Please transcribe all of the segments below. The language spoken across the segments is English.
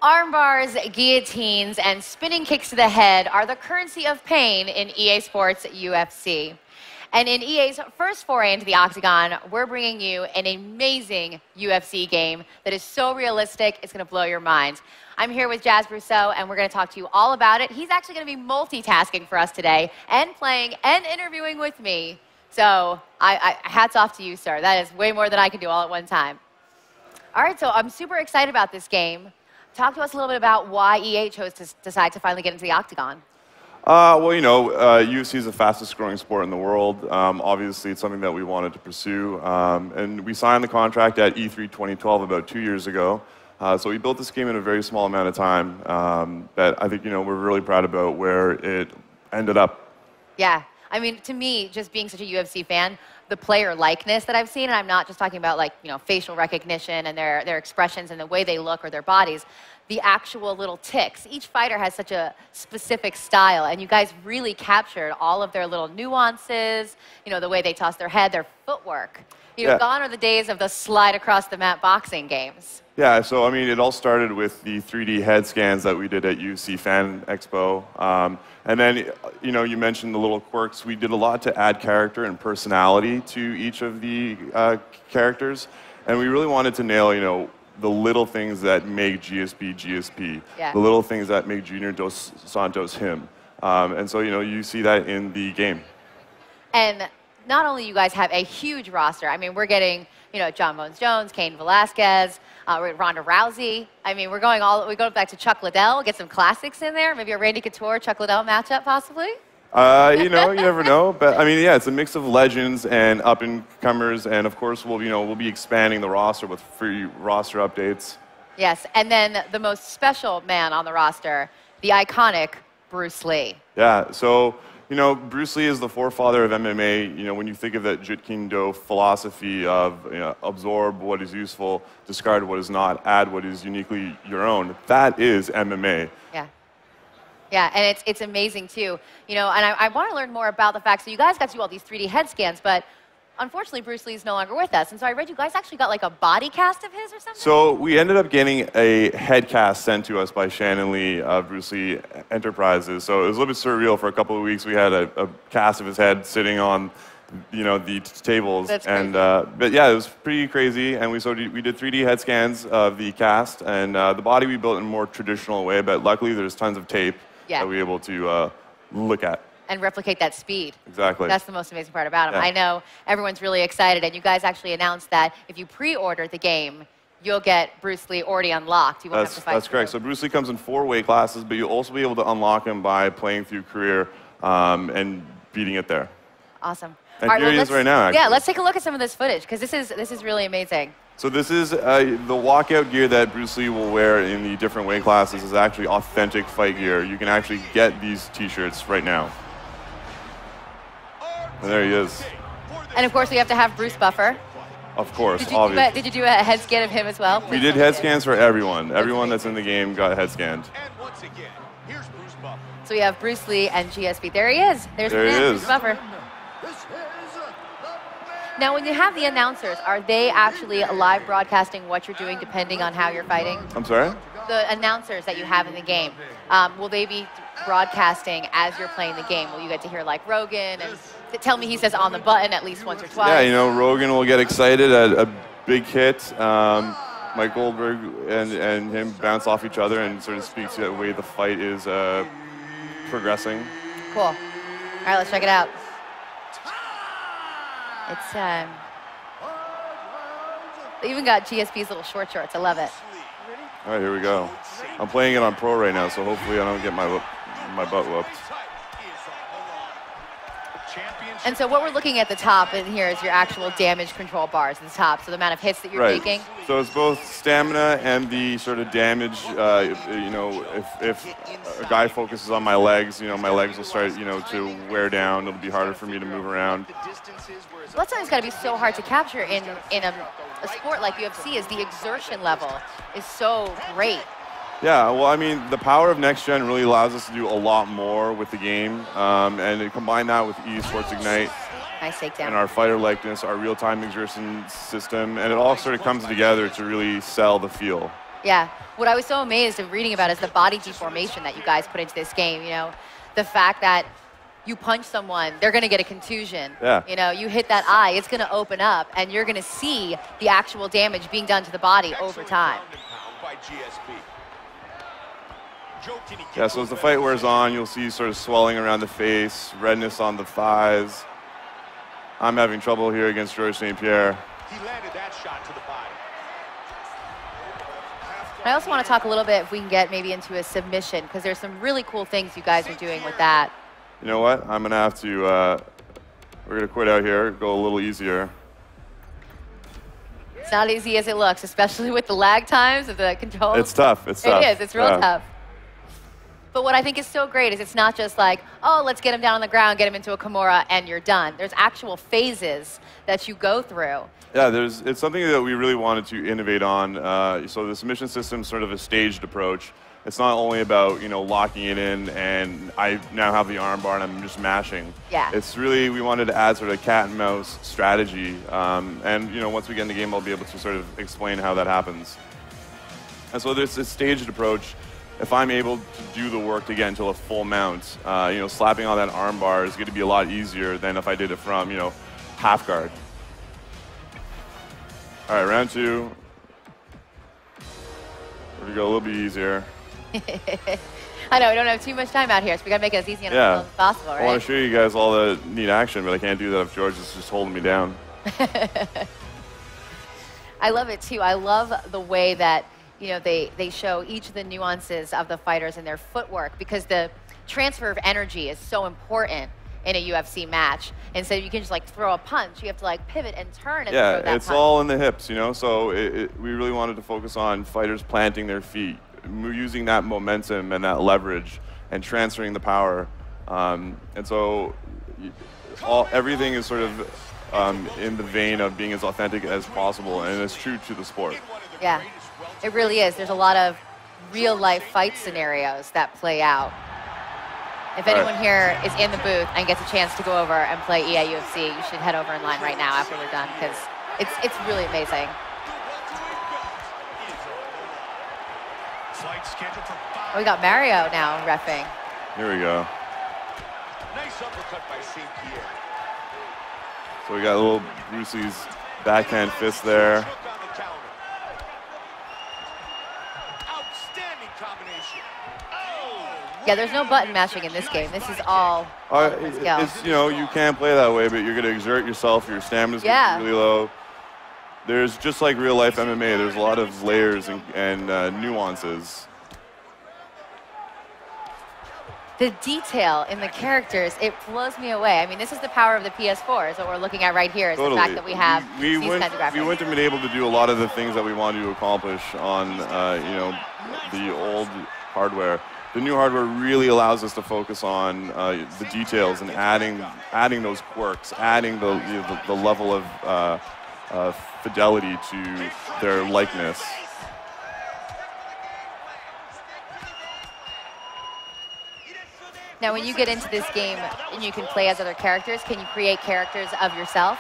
Arm bars, guillotines, and spinning kicks to the head are the currency of pain in EA Sports UFC. And in EA's first foray into the octagon, we're bringing you an amazing UFC game that is so realistic, it's going to blow your mind. I'm here with Jazz Brousseau, and we're going to talk to you all about it. He's actually going to be multitasking for us today, and playing and interviewing with me. So hats off to you, sir. That is way more than I can do all at one time. All right, so I'm super excited about this game. Talk to us a little bit about why EA chose to decide to finally get into the octagon. Well, you know, UFC is the fastest growing sport in the world. Obviously, it's something that we wanted to pursue. And we signed the contract at E3 2012 about 2 years ago. So we built this game in a very small amount of time. But I think, you know, we're really proud about where it ended up. Yeah. I mean, to me, just being such a UFC fan, the player likeness that I've seen, and I'm not just talking about, like, you know, facial recognition and their expressions and the way they look or their bodies, the actual little tics. Each fighter has such a specific style, and you guys really captured all of their little nuances, you know, the way they toss their head, their footwork. You know, gone are the days of the slide across the mat boxing games. Yeah, so I mean, it all started with the 3D head scans that we did at UFC Fan Expo. And then, you know, you mentioned the little quirks. We did a lot to add character and personality to each of the characters. And we really wanted to nail, you know, the little things that make GSP GSP. Yeah. The little things that make Junior Dos Santos him. And so, you know, you see that in the game. And not only you guys have a huge roster, I mean, we're getting, you know, John Bones Jones, Cain Velasquez, Ronda Rousey. I mean, we go back to Chuck Liddell, get some classics in there. Maybe a Randy Couture, Chuck Liddell matchup, possibly? You know, you never know. But I mean, yeah, it's a mix of legends and up-and-comers, and of course, we'll be expanding the roster with free roster updates. Yes, and then the most special man on the roster, the iconic Bruce Lee. Yeah, so, you know, Bruce Lee is the forefather of MMA. You know, when you think of that Jeet Kune Do philosophy of, you know, absorb what is useful, discard what is not, add what is uniquely your own, that is MMA. Yeah. Yeah, and it's amazing, too. You know, and I want to learn more about the fact, so you guys got to do all these 3D head scans, but unfortunately, Bruce Lee's no longer with us. And so I read you guys actually got like a body cast of his or something? So we ended up getting a head cast sent to us by Shannon Lee of Bruce Lee Enterprises. So it was a little bit surreal. For a couple of weeks, we had a cast of his head sitting on, you know, the tables. That's crazy. And but yeah, it was pretty crazy. And we did 3D head scans of the cast, and the body we built in a more traditional way. But luckily, there's tons of tape that we were able to look at. And replicate that speed. Exactly. That's the most amazing part about him. Yeah. I know everyone's really excited, and you guys actually announced that if you pre-order the game, you'll get Bruce Lee already unlocked. You won't have to fight. That's correct. So Bruce Lee comes in 4 weight classes, but you'll also be able to unlock him by playing through career and beating it there. Awesome. And here he is right now, actually. Yeah, let's take a look at some of this footage, because this is really amazing. So this is the walkout gear that Bruce Lee will wear in the different weight classes is actually authentic fight gear. You can actually get these T-shirts right now. And there he is. And of course, we have to have Bruce Buffer. Of course, obviously. Did you do a head scan of him as well? We did head scans for everyone. Everyone that's in the game got head scanned. And once again, here's Bruce Buffer. So we have Bruce Lee and GSP. There he is. There's there he is. Bruce Buffer. Now, when you have the announcers, are they actually live broadcasting what you're doing depending on how you're fighting? I'm sorry? The announcers that you have in the game, will they be broadcasting as you're playing the game? Will you get to hear, like, Rogan? And tell me he says on the button at least once or twice. Yeah, you know, Rogan will get excited at a big hit. Mike Goldberg and him bounce off each other and sort of speak to the way the fight is progressing. Cool. All right, let's check it out. It's, they even got GSP's little short shorts. I love it. All right, here we go. I'm playing it on Pro right now, so hopefully I don't get my butt whooped. And so what we're looking at the top in here is your actual damage control bars at the top, so the amount of hits that you're taking. So it's both stamina and the sort of damage. You know, if a guy focuses on my legs, you know, my legs will start, you know, to wear down. It'll be harder for me to move around. Well, that's something that's got to be so hard to capture in a sport like UFC, is the exertion level is so great. Yeah, well, I mean, the power of Next Gen really allows us to do a lot more with the game, and to combine that with EA Sports Ignite, Nice takedown. and our fighter likeness, our real-time exertion system, and it all sort of comes together to really sell the feel. Yeah. What I was so amazed of reading about is the body deformation that you guys put into this game. You know, the fact that you punch someone, they're going to get a contusion. Yeah. You know, you hit that eye, it's going to open up, and you're going to see the actual damage being done to the body over time. Yeah, so as the fight wears on, you'll see sort of swelling around the face, redness on the thighs. I'm having trouble here against Georges St. Pierre. He landed that shot to the body. I also want to talk a little bit, if we can get maybe into a submission, because there's some really cool things you guys are doing with that. You know what? I'm going to have to, we're going to quit out here, go a little easier. It's not easy as it looks, especially with the lag times of the controls. It's tough. It's tough. It is. It's real tough. But what I think is so great is it's not just like, oh, let's get him down on the ground, get him into a Kimura, and you're done. There's actual phases that you go through. Yeah, it's something that we really wanted to innovate on. So the submission system is sort of a staged approach. It's not only about, you know, locking it in and I now have the arm bar and I'm just mashing. Yeah. It's really, we wanted to add sort of a cat and mouse strategy. And, you know, once we get in the game, I'll be able to sort of explain how that happens. And so there's this staged approach. If I'm able to do the work to get into a full mount, you know, slapping on that arm bar is going to be a lot easier than if I did it from, you know, half guard. All right, round two. We're going to go a little bit easier. I know, we don't have too much time out here, so we got to make it as easy and as possible, right? I want to show you guys all the neat action, but I can't do that if George is just holding me down. I love it, too. I love the way that, you know, they show each of the nuances of the fighters and their footwork, because the transfer of energy is so important in a UFC match. And so you can just like throw a punch, you have to like pivot and turn and throw that punch. Yeah, it's all in the hips, you know, so we really wanted to focus on fighters planting their feet, using that momentum and that leverage and transferring the power. And so everything is sort of in the vein of being as authentic as possible and as true to the sport. Yeah, it really is. There's a lot of real life fight scenarios that play out. If anyone here is in the booth and gets a chance to go over and play EA UFC, you should head over in line right now after we're done, because it's really amazing. Oh, we got Mario now reffing. Here we go. Nice uppercut by St. Pierre. So we got a little Bruce Lee's backhand fist there. Outstanding combination. Yeah, there's no button mashing in this game. This is all skill. It's, you know, you can play that way, but you're going to exert yourself. Your stamina's going to be really low. There's, just like real life MMA, there's a lot of layers and nuances. The detail in the characters, it blows me away. I mean, this is the power of the PS4, is what we're looking at right here, is the fact that we have these kinds of graphics. We wouldn't have been able to do a lot of the things that we wanted to accomplish on, you know, the old hardware. The new hardware really allows us to focus on the details and adding those quirks, adding the level of fidelity to their likeness. Now, when you get into this game and you can play as other characters, can you create characters of yourself?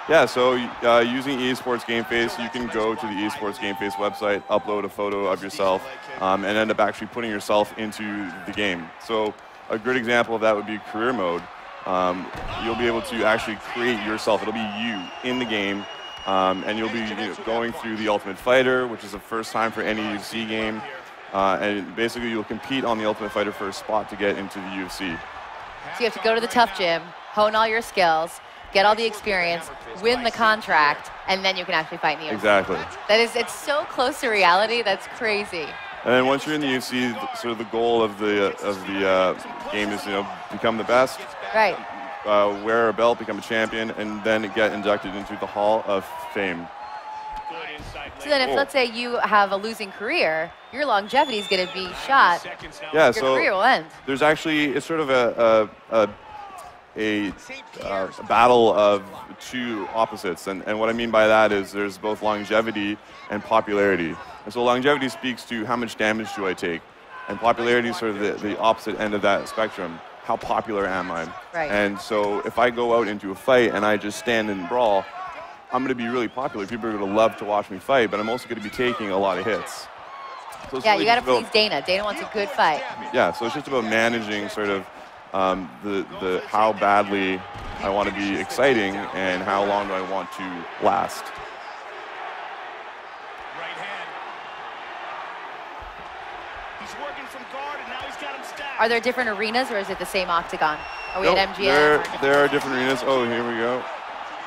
Yeah, so using EA Sports Game Face, you can go to the EA Sports Game Face website, upload a photo of yourself, and end up actually putting yourself into the game. So a good example of that would be career mode. You'll be able to actually create yourself. It'll be you in the game, and you'll be going through the Ultimate Fighter, which is the first time for any UFC game. And basically, you'll compete on the Ultimate Fighter for a spot to get into the UFC. So you have to go to the tough gym, hone all your skills, get all the experience, win the contract, and then you can actually fight in the UFC. Exactly. It's so close to reality, that's crazy. And then once you're in the UFC, sort of the goal of the game is, you know, become the best. Right. Wear a belt, become a champion, and then get inducted into the Hall of Fame. So then if, let's say, you have a losing career, your longevity is going to be shot. Yeah, your career will end. There's actually, it's sort of a battle of two opposites. And what I mean by that is there's both longevity and popularity. And so longevity speaks to how much damage do I take. And popularity is sort of the opposite end of that spectrum. How popular am I? Right. And so if I go out into a fight and I just stand and brawl, I'm going to be really popular. People are going to love to watch me fight, but I'm also going to be taking a lot of hits. So it's Yeah, really you got to just about- please Dana. Dana wants a good fight. Yeah, so it's just about managing sort of the how badly I want to be exciting and how long do I want to last. Right hand. He's working from guard, and now he's got him stacked. Are there different arenas, or is it the same octagon? Are we at MGM? There are different arenas. Oh, here we go.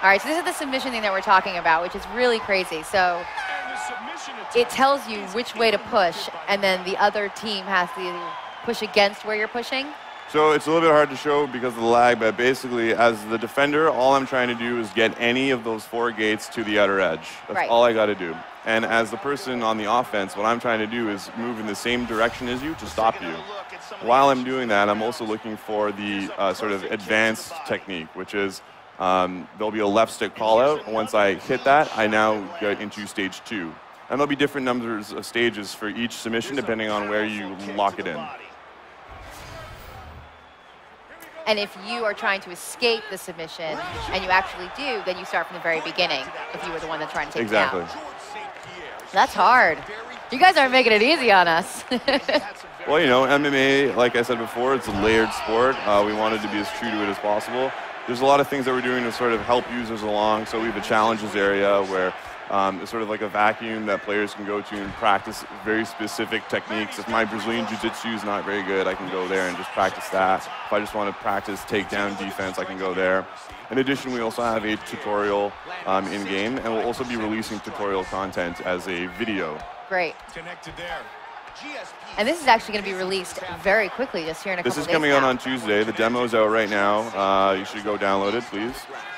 All right, so this is the submission thing that we're talking about, which is really crazy. So And the submission attempt it tells you is which way to push, and then the other team has to push against where you're pushing. So it's a little bit hard to show because of the lag, but basically as the defender, all I'm trying to do is get any of those 4 gates to the outer edge. That's Right. all I got to do. And as the person on the offense, what I'm trying to do is move in the same direction as you to stop you. While I'm doing that, I'm also looking for the sort of advanced technique, which is there'll be a left stick call out. And once I hit that, I now get into stage 2. And there'll be different numbers of stages for each submission depending on where you lock it in. And if you are trying to escape the submission, and you actually do, then you start from the very beginning, if you were the one that's trying to take Exactly. it out. That's hard. You guys aren't making it easy on us. Well, you know, MMA, like I said before, it's a layered sport. We wanted to be as true to it as possible. There's a lot of things that we're doing to sort of help users along. So we have a challenges area where it's sort of like a vacuum that players can go to and practice very specific techniques. If my Brazilian Jiu-Jitsu is not very good, I can go there and just practice that. If I just want to practice takedown defense, I can go there. In addition, we also have a tutorial in-game, and we'll also be releasing tutorial content as a video. Great. Connected there. And this is actually going to be released very quickly, just here in a couple This is days coming now. out on Tuesday. The demo's out right now. You should go download it, please.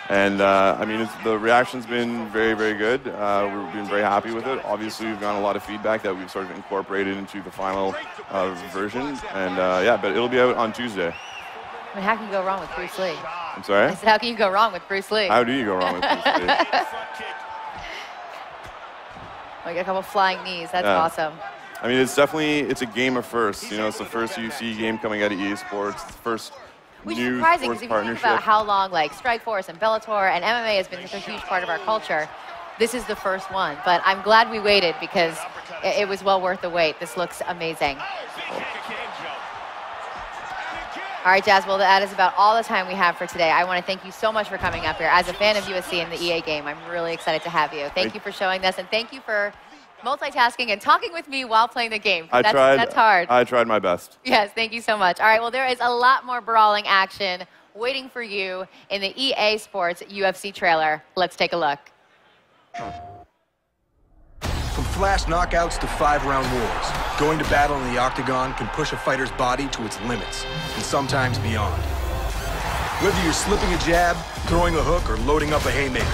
And I mean, the reaction's been very, very good. We've been very happy with it. Obviously, we've gotten a lot of feedback that we've sort of incorporated into the final version. And yeah, but it'll be out on Tuesday. I mean, how can you go wrong with Bruce Lee? I'm sorry? I said, how can you go wrong with Bruce Lee? How do you go wrong with Bruce Lee? We got a couple flying knees. That's Yeah. awesome. I mean, it's a game of firsts. You know, it's the first UFC game coming out of EA Sports. It's the first Which is new surprising, sports because if you think partnership. about how long like Strikeforce and Bellator and MMA has been such a huge part of our culture, this is the first one. But I'm glad we waited, because it was well worth the wait. This looks amazing. All right, Jazz, well, that is about all the time we have for today. I want to thank you so much for coming up here. As a fan of UFC and the EA game, I'm really excited to have you. Thank you for showing this, and thank you for multitasking and talking with me while playing the game. That's hard. I tried my best. Yes, thank you so much. All right, well, there is a lot more brawling action waiting for you in the EA Sports UFC trailer. Let's take a look. From flash knockouts to 5-round wars, going to battle in the octagon can push a fighter's body to its limits, and sometimes beyond. Whether you're slipping a jab, throwing a hook, or loading up a haymaker,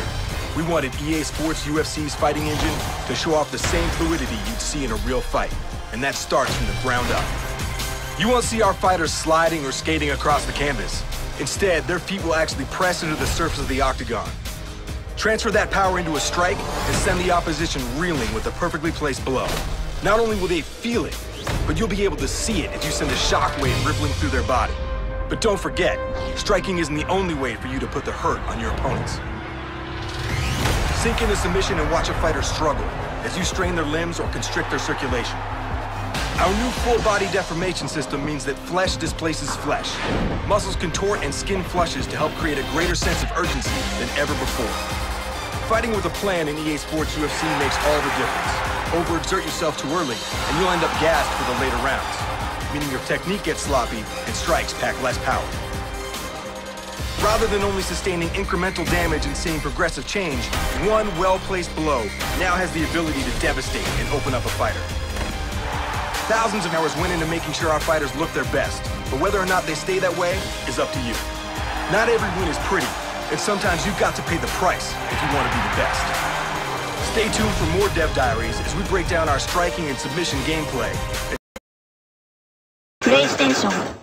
we wanted EA Sports UFC's fighting engine to show off the same fluidity you'd see in a real fight, and that starts from the ground up. You won't see our fighters sliding or skating across the canvas. Instead, their feet will actually press into the surface of the octagon. Transfer that power into a strike and send the opposition reeling with a perfectly placed blow. Not only will they feel it, but you'll be able to see it as you send a shockwave rippling through their body. But don't forget, striking isn't the only way for you to put the hurt on your opponents. Sink into submission and watch a fighter struggle as you strain their limbs or constrict their circulation. Our new full-body deformation system means that flesh displaces flesh. Muscles contort and skin flushes to help create a greater sense of urgency than ever before. Fighting with a plan in EA Sports UFC makes all the difference. Overexert yourself too early, and you'll end up gassed for the later rounds, meaning your technique gets sloppy and strikes pack less power. Rather than only sustaining incremental damage and seeing progressive change, one well-placed blow now has the ability to devastate and open up a fighter. Thousands of hours went into making sure our fighters look their best, but whether or not they stay that way is up to you. Not every win is pretty, and sometimes you've got to pay the price if you want to be the best. Stay tuned for more Dev Diaries as we break down our striking and submission gameplay. PlayStation